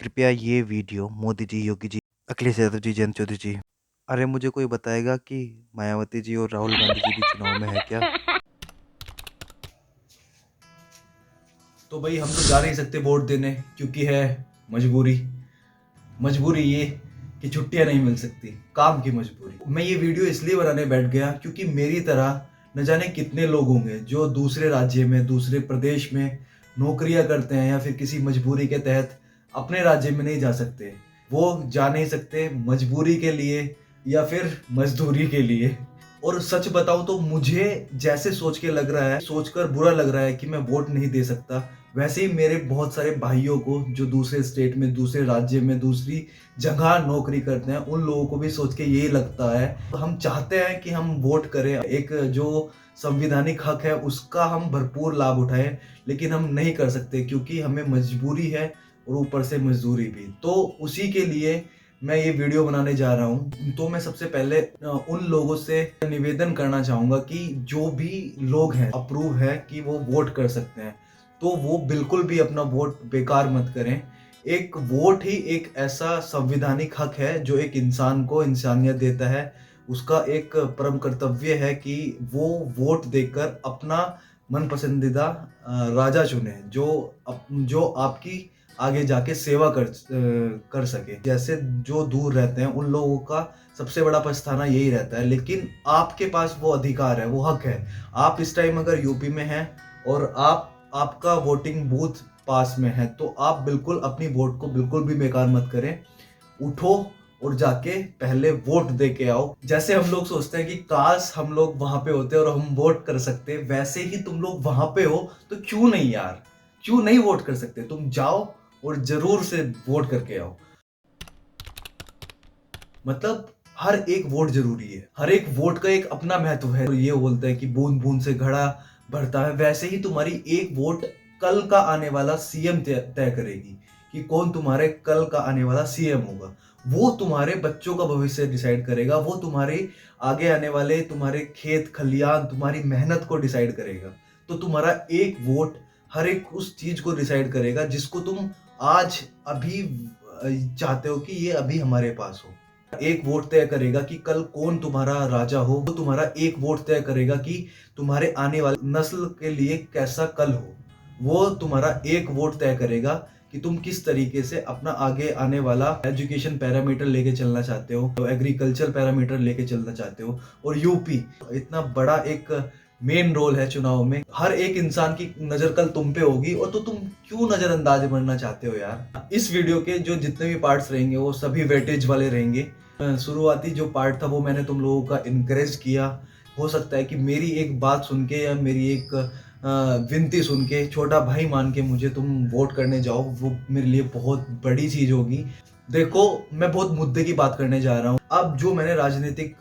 कृपया ये वीडियो मोदी जी, योगी जी, अखिलेश यादव जी, जयंत चौधरी जी, अरे मुझे कोई बताएगा कि मायावती जी और राहुल गांधी जी भी चुनाव में है क्या? तो भाई हम तो जा नहीं सकते वोट देने क्योंकि है मजबूरी। मजबूरी ये कि छुट्टियां नहीं मिल सकती, काम की मजबूरी। मैं ये वीडियो इसलिए बनाने बैठ गया क्योंकि मेरी तरह न जाने कितने लोग होंगे जो दूसरे राज्य में, दूसरे प्रदेश में नौकरियां करते हैं या फिर किसी मजबूरी के तहत अपने राज्य में नहीं जा सकते। वो जा नहीं सकते मजबूरी के लिए या फिर मजदूरी के लिए। और सच बताऊं तो मुझे जैसे सोच के लग रहा है, सोचकर बुरा लग रहा है कि मैं वोट नहीं दे सकता, वैसे ही मेरे बहुत सारे भाइयों को जो दूसरे स्टेट में, दूसरे राज्य में, दूसरी जगह नौकरी करते हैं, उन लोगों को भी सोच के यही लगता है। हम चाहते हैं कि हम वोट करें, एक जो संविधानिक हक है उसका हम भरपूर लाभ उठाएं, लेकिन हम नहीं कर सकते क्योंकि हमें मजबूरी है और ऊपर से मजदूरी भी। तो उसी के लिए मैं ये वीडियो बनाने जा रहा हूँ। तो मैं सबसे पहले उन लोगों से निवेदन करना चाहूंगा कि जो भी लोग हैं अप्रूव है कि वो वोट कर सकते हैं, तो वो बिल्कुल भी अपना वोट बेकार मत करें। एक वोट ही एक ऐसा संवैधानिक हक है जो एक इंसान को इंसानियत देता है। उसका एक परम कर्तव्य है कि वो वोट देकर अपना मन पसंदीदा राजा चुने जो आपकी आगे जाके सेवा कर सके। जैसे जो दूर रहते हैं उन लोगों का सबसे बड़ा पछताना यही रहता है, लेकिन आपके पास वो अधिकार है, वो हक है। आप इस टाइम अगर यूपी में हैं और आपका वोटिंग बूथ पास में है, तो आप बिल्कुल अपनी वोट को बिल्कुल भी बेकार मत करें। उठो और जाके पहले वोट दे के आओ। जैसे हम लोग सोचते हैं कि काश हम लोग वहां पे होते और हम वोट कर सकते, वैसे ही तुम लोग वहां पे हो तो क्यों नहीं यार, क्यों नहीं वोट कर सकते? तुम जाओ और जरूर से वोट करके आओ। मतलब हर एक वोट जरूरी है, हर एक वोट का एक अपना महत्व है। और ये बोलते हैं कि बूंद बूंद से घड़ा भरता है, वैसे ही तुम्हारी एक वोट कल का आने वाला सीएम तय करेगी कि कौन तुम्हारे कल का आने वाला सीएम होगा। वो तुम्हारे बच्चों का भविष्य डिसाइड करेगा, वो तुम्हारे आगे आने वाले तुम्हारे खेत खलियान, तुम्हारी मेहनत को डिसाइड करेगा। तो तुम्हारा एक वोट हर एक उस चीज को डिसाइड करेगा जिसको तुम आज अभी चाहते हो कि ये अभी हमारे पास हो। एक वोट तय करेगा कि कल कौन तुम्हारा राजा हो। वो तुम्हारा एक वोट तय करेगा कि तुम्हारे आने वाले नस्ल के लिए कैसा कल हो। वो तुम्हारा एक वोट तय करेगा कि तुम किस तरीके से अपना आगे आने वाला एजुकेशन पैरामीटर लेके चलना चाहते हो, तो एग्रीकल्चर पैरामीटर लेके चलना चाहते हो। और यूपी इतना बड़ा एक मेन रोल है चुनाव में, हर एक इंसान की नजर कल तुम पे होगी, और तो तुम क्यों नजरअंदाज बनना चाहते हो यार? इस वीडियो के जो जितने भी पार्ट्स रहेंगे वो सभी वेटेज वाले रहेंगे। शुरुआती जो पार्ट था वो मैंने तुम लोगों का इनकरेज किया। हो सकता है कि मेरी एक बात सुन के या मेरी एक विनती सुन के, छोटा भाई मान के मुझे तुम वोट करने जाओ, वो मेरे लिए बहुत बड़ी चीज होगी। देखो, मैं बहुत मुद्दे की बात करने जा रहा हूँ। अब जो मैंने राजनीतिक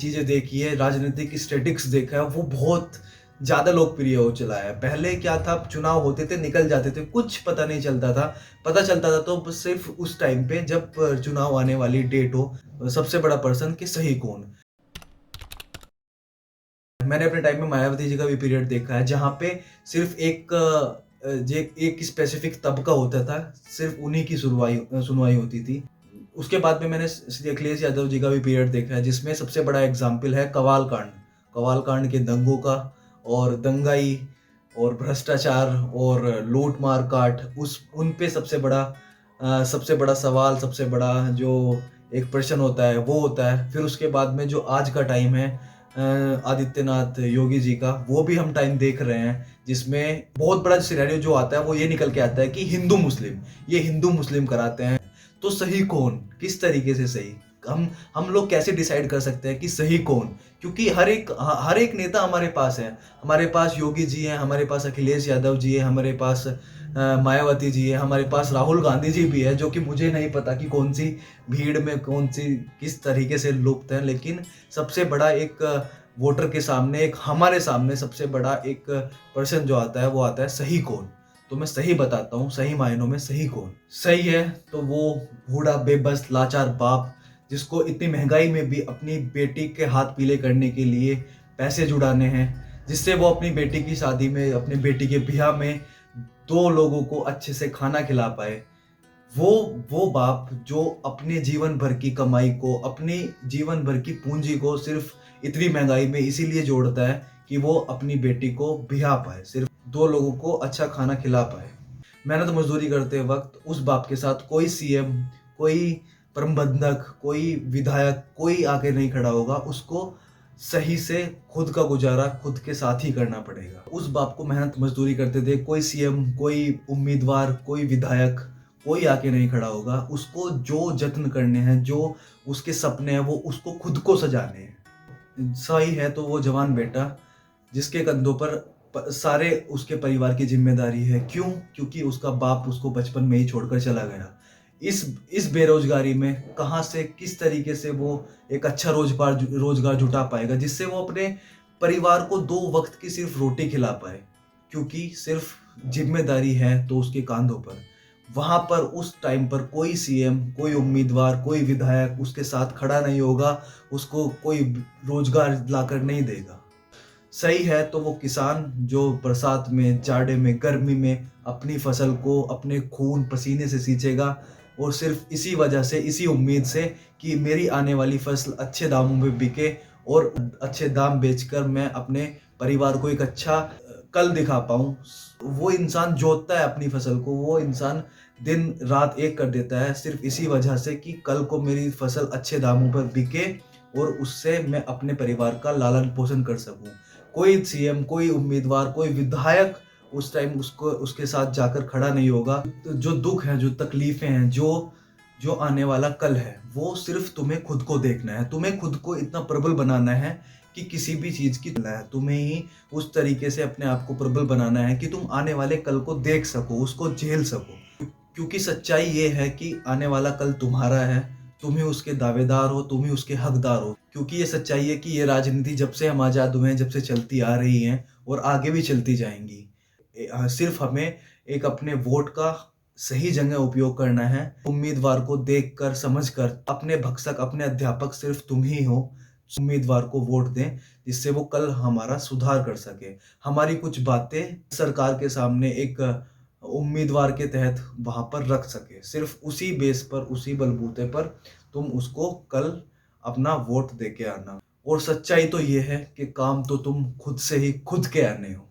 चीजें देखी है, राजनीतिक स्टेटिक्स देखा है, वो बहुत ज्यादा लोकप्रिय हो चला है। पहले क्या था, चुनाव होते थे, निकल जाते थे, कुछ पता नहीं चलता था। पता चलता था तो सिर्फ उस टाइम पे जब चुनाव आने वाली डेट हो, सबसे बड़ा पर्सन कि सही कौन। मैंने अपने टाइम में मायावती जी का भी पीरियड देखा है, जहाँ पे सिर्फ एक स्पेसिफिक तबका होता था, सिर्फ उन्हीं की सुनवाई होती थी। उसके बाद में मैंने श्री अखिलेश यादव जी का भी पीरियड देखा है, जिसमें सबसे बड़ा एग्जाम्पल है कवाल कांड के दंगों का, और दंगाई और भ्रष्टाचार और लूट मार काट, उस उन पे सबसे बड़ा सवाल, सबसे बड़ा जो एक प्रश्न होता है वो होता है। फिर उसके बाद में जो आज का टाइम है आदित्यनाथ योगी जी का, वो भी हम टाइम देख रहे हैं, जिसमें बहुत बड़ा सिनेरियो जो आता है वो ये निकल के आता है कि हिंदू मुस्लिम कराते हैं। तो सही कौन, किस तरीके से सही, हम लोग कैसे डिसाइड कर सकते हैं कि सही कौन? क्योंकि हर एक नेता हमारे पास है। हमारे पास योगी जी हैं, हमारे पास अखिलेश यादव जी है, हमारे पास मायावती जी है, हमारे पास राहुल गांधी जी भी है, जो कि मुझे नहीं पता कि कौन सी भीड़ में कौन सी किस तरीके से लुप्त है। लेकिन सबसे बड़ा एक वोटर के सामने, एक हमारे सामने सबसे बड़ा एक पर्सन जो आता है वो आता है सही कौन। तो मैं सही बताता हूँ, सही मायनों में सही कौन सही है, तो वो बूढ़ा बेबस लाचार बाप, जिसको इतनी महंगाई में भी अपनी बेटी के हाथ पीले करने के लिए पैसे जुटाने हैं, जिससे वो अपनी बेटी की शादी में, अपनी बेटी के ब्याह में दो लोगों को अच्छे से खाना खिला पाए। वो वो बाप जो अपने जीवन भर की कमाई को, अपने जीवन भर की पूंजी को सिर्फ इतनी महंगाई में इसीलिए जोड़ता है कि वो अपनी बेटी को ब्याह पाए, सिर्फ 2 लोगों को अच्छा खाना खिला पाए। मेहनत मजदूरी करते वक़्त उस बाप के साथ कोई सीएम, कोई प्रबंधक, कोई विधायक, कोई आके नहीं खड़ा होगा। उसको सही से खुद का गुज़ारा खुद के साथ ही करना पड़ेगा। उस बाप को मेहनत मज़दूरी करते देख कोई सीएम, कोई उम्मीदवार, कोई विधायक, कोई आके नहीं खड़ा होगा। उसको जो जत्न करने हैं, जो उसके सपने हैं, वो उसको खुद को सजाने हैं। सही है तो वो जवान बेटा जिसके कंधों पर सारे उसके परिवार की ज़िम्मेदारी है। क्यों? क्योंकि उसका बाप उसको बचपन में ही छोड़कर चला गया। इस बेरोज़गारी में कहाँ से, किस तरीके से वो एक अच्छा रोज़गार जुटा पाएगा जिससे वो अपने परिवार को 2 वक़्त की सिर्फ़ रोटी खिला पाए। क्योंकि सिर्फ़ ज़िम्मेदारी है तो उसके काँधों पर। वहाँ पर उस टाइम पर कोई सीएम, कोई उम्मीदवार, कोई विधायक उसके साथ खड़ा नहीं होगा, उसको कोई रोज़गार लाकर नहीं देगा। सही है तो वो किसान जो बरसात में, जाड़े में, गर्मी में अपनी फसल को अपने खून पसीने से सींचेगा और सिर्फ़ इसी वजह से, इसी उम्मीद से कि मेरी आने वाली फसल अच्छे दामों में बिके और अच्छे दाम बेचकर मैं अपने परिवार को एक अच्छा कल दिखा पाऊँ। वो इंसान जोतता है अपनी फसल को, वो इंसान दिन-रात एक कर देता है सिर्फ़ इसी वजह से कि कल को मेरी फसल अच्छे दामों पर बिके और उससे मैं अपने परिवार का लालन-पोषण कर सकूँ। कोई सीएम, कोई उम्मीदवार, कोई विधायक उस टाइम उसको उसके साथ जाकर खड़ा नहीं होगा। तो जो दुःख है, जो तकलीफ़ें हैं, जो आने वाला कल है, वो सिर्फ़ तुम्हें खुद को देखना है। तुम्हें खुद को इतना प्रबल बनाना है कि किसी भी चीज़ की है। तुम्हें ही उस तरीके से अपने आप को प्रबल बनाना है कि तुम आने वाले कल को देख सको, उसको झेल सको। क्योंकि सच्चाई ये है कि आने वाला कल तुम्हारा है, तुम ही उसके दावेदार हो, तुम ही उसके हकदार हो। क्योंकि ये सच्चाई है कि ये राजनीति जब से हम आज़ाद हुए हैं, जब से चलती आ रही हैं और आगे भी चलती जाएँगी। सिर्फ़ हमें एक अपने वोट का सही जगह उपयोग करना है। उम्मीदवार को देखकर, समझकर अपने भक्षक, अपने अध्यापक सिर्फ़ तुम ही हो। उम्मीदवार को वोट दें, जिससे वो कल हमारा सुधार कर सके। हमारी कुछ बातें सरकार के सामने एक उम्मीदवार के तहत वहाँ पर रख सके। सिर्फ़ उसी बेस पर, उसी बलबूते पर तुम उसको कल अपना वोट दे के आना। और सच्चाई तो ये है कि काम तो तुम खुद से ही खुद के आने हो।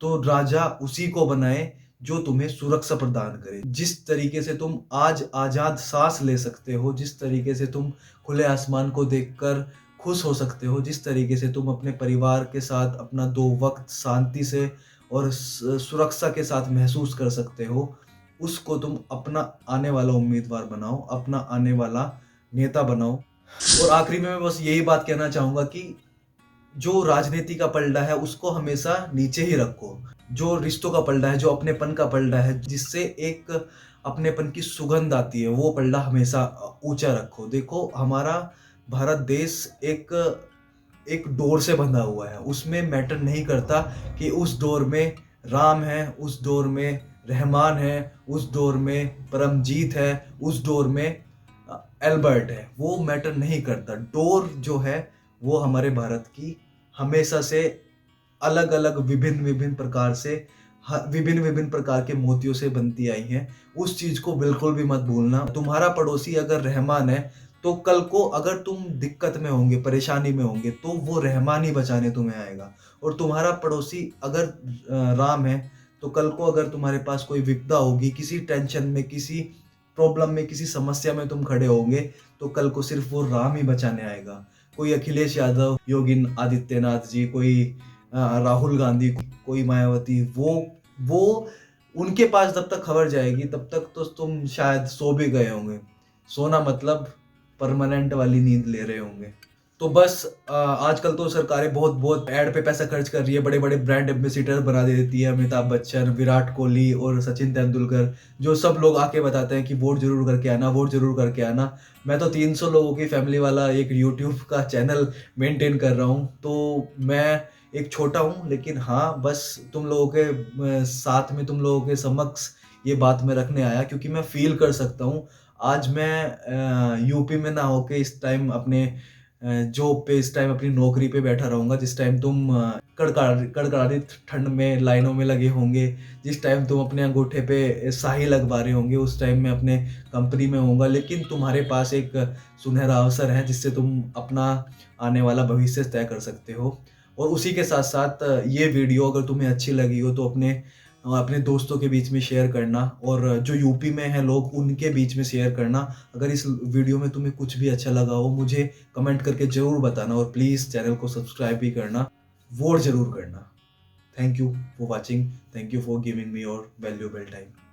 तो राजा उसी को बनाए जो तुम्हें सुरक्षा प्रदान करे। जिस तरीके से तुम आज आज़ाद साँस ले सकते हो, जिस तरीके से तुम खुले आसमान को देखकर खुश हो सकते हो, जिस तरीके से तुम अपने परिवार के साथ अपना 2 वक़्त शांति से और सुरक्षा के साथ महसूस कर सकते हो, उसको तुम अपना आने वाला उम्मीदवार बनाओ, अपना आने वाला नेता बनाओ। और आखिरी में मैं बस यही बात कहना चाहूँगा कि जो राजनीति का पलड़ा है उसको हमेशा नीचे ही रखो। जो रिश्तों का पलड़ा है, जो अपनेपन का पलड़ा है, जिससे एक अपनेपन की सुगंध आती है, वो पलड़ा हमेशा ऊँचा रखो। देखो हमारा भारत देश एक एक डोर से बंधा हुआ है। उसमें मैटर नहीं करता कि उस डोर में राम है, उस डोर में रहमान है, उस डोर में परमजीत है, उस डोर में एल्बर्ट है। वो मैटर नहीं करता। डोर जो है वो हमारे भारत की हमेशा से अलग-अलग विभिन्न-विभिन्न प्रकार से विभिन्न-विभिन्न प्रकार के मोतियों से बनती आई हैं। उस चीज़ को बिल्कुल भी मत भूलना। तुम्हारा पड़ोसी अगर रहमान है, तो कल को अगर तुम दिक्कत में होंगे, परेशानी में होंगे, तो वो रहमान ही बचाने तुम्हें आएगा। और तुम्हारा पड़ोसी अगर राम है, तो कल को अगर तुम्हारे पास कोई विपदा होगी, किसी टेंशन में, किसी प्रॉब्लम में, किसी समस्या में तुम खड़े होंगे, तो कल को सिर्फ़ वो राम ही बचाने आएगा। कोई अखिलेश यादव, योगी आदित्यनाथ जी, कोई राहुल गांधी, कोई मायावती, वो उनके पास जब तक खबर जाएगी तब तक तो तुम शायद सो भी गए होंगे। सोना मतलब परमानेंट वाली नींद ले रहे होंगे। तो बस आजकल तो सरकारें बहुत-बहुत ऐड पे पैसा खर्च कर रही है, बड़े-बड़े ब्रांड एम्बेसडर बना देती है। अमिताभ बच्चन, विराट कोहली और सचिन तेंदुलकर, जो सब लोग आके बताते हैं कि वोट ज़रूर करके आना, वोट ज़रूर करके आना। मैं तो 300 लोगों की फैमिली वाला एक यूट्यूब का चैनल मेंटेन कर रहा हूँ, तो मैं एक छोटा हूँ, लेकिन हाँ, बस तुम लोगों के साथ में, तुम लोगों के समक्ष ये बात मैं रखने आया क्योंकि मैं फ़ील कर सकता हूँ। आज मैं यूपी में ना होके इस टाइम अपने जॉब पे, इस टाइम अपनी नौकरी पे बैठा रहूँगा, जिस टाइम तुम कड़कड़ाती ठंड में लाइनों में लगे होंगे, जिस टाइम तुम अपने अंगूठे पे स्याही लगवा रहे होंगे, उस टाइम मैं अपने कंपनी में होऊँगा। लेकिन तुम्हारे पास एक सुनहरा अवसर है जिससे तुम अपना आने वाला भविष्य तय कर सकते हो। और उसी के साथ-साथ ये वीडियो अगर तुम्हें अच्छी लगी हो तो अपने दोस्तों के बीच में शेयर करना, और जो यूपी में हैं लोग उनके बीच में शेयर करना। अगर इस वीडियो में तुम्हें कुछ भी अच्छा लगा हो मुझे कमेंट करके ज़रूर बताना, और प्लीज़ चैनल को सब्सक्राइब भी करना, वोट ज़रूर करना। Thank you for watching, thank you for giving me your valuable time.